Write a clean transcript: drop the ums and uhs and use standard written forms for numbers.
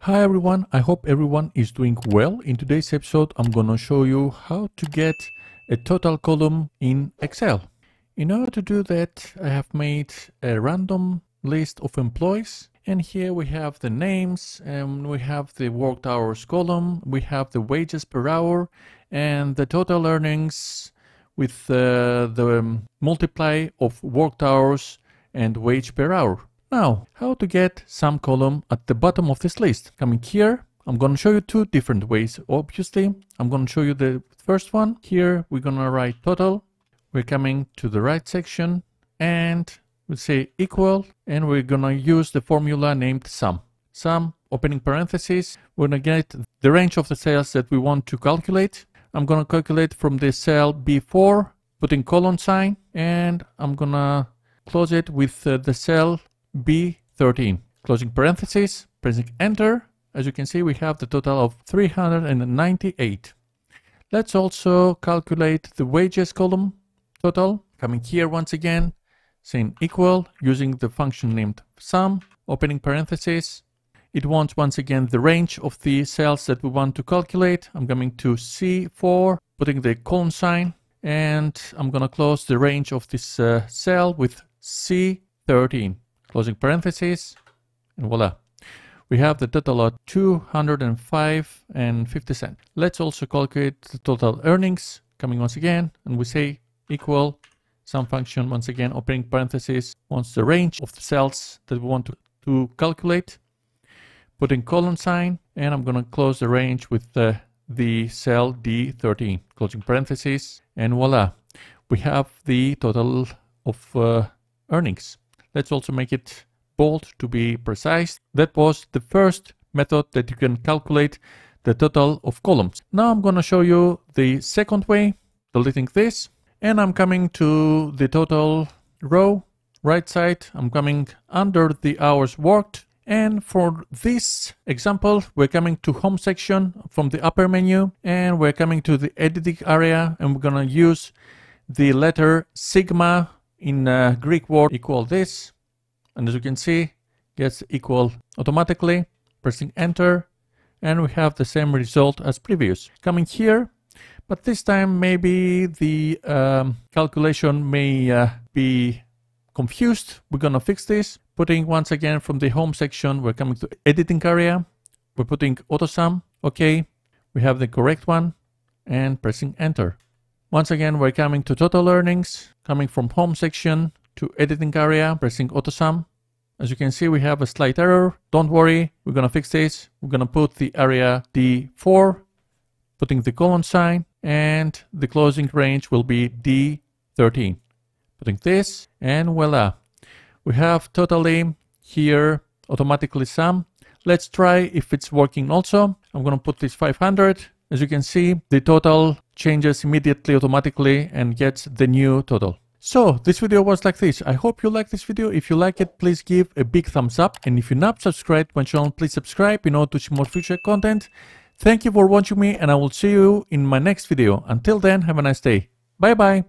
Hi everyone, I hope everyone is doing well. In today's episode, I'm gonna show you how to get a total column in Excel. In order to do that, I have made a random list of employees. And here we have the names, and we have the worked hours column, we have the wages per hour, and the total earnings with the multiply of worked hours and wage per hour. Now, how to get some column at the bottom of this list? Coming here, I'm going to show you two different ways. Obviously, I'm going to show you the first one. Here, we're going to write total. We're coming to the right section and we'll say equal, and we're going to use the formula named sum. Sum, opening parentheses, we're going to get the range of the sales that we want to calculate. I'm going to calculate from the cell B4, putting colon sign, and I'm going to close it with the cell B13. Closing parentheses, pressing enter. As you can see, we have the total of 398. Let's also calculate the wages column total. Coming here once again, saying equal, using the function named sum, opening parentheses. It wants once again the range of the cells that we want to calculate. I'm coming to C4, putting the colon sign, and I'm gonna close the range of this cell with C13. Closing parentheses, and voila. We have the total of 205.50 cents. Let's also calculate the total earnings, coming once again, and we say equal sum function, once again, opening parentheses, wants the range of the cells that we want to calculate, putting colon sign, and I'm going to close the range with the cell D13, closing parentheses, and voila. We have the total of earnings. Let's also make it bold to be precise. That was the first method that you can calculate the total of columns. Now I'm going to show you the second way, deleting this, and I'm coming to the total row, right side. I'm coming under the hours worked, and for this example, we're coming to home section from the upper menu, and we're coming to the editing area, and we're going to use the letter sigma in Greek word equal this, and as you can see, gets equal automatically, pressing enter, and we have the same result as previous. Coming here, but this time maybe the calculation may be confused. We're gonna fix this, putting once again from the home section, we're coming to editing area, we're putting AutoSum, okay, we have the correct one, and pressing enter. Once again, we're coming to total earnings, coming from home section to editing area, pressing AutoSum. As you can see, we have a slight error. Don't worry, we're gonna fix this. We're gonna put the area D4, putting the colon sign, and the closing range will be D13. Putting this, and voila. We have totally here automatically sum. Let's try if it's working also. I'm gonna put this 500. As you can see, the total changes immediately automatically and gets the new total. So this video was like this. I hope you like this video. If you like it, please give a big thumbs up. And if you're not subscribed to my channel, please subscribe in order to see more future content. Thank you for watching me, and I will see you in my next video. Until then, have a nice day. Bye bye.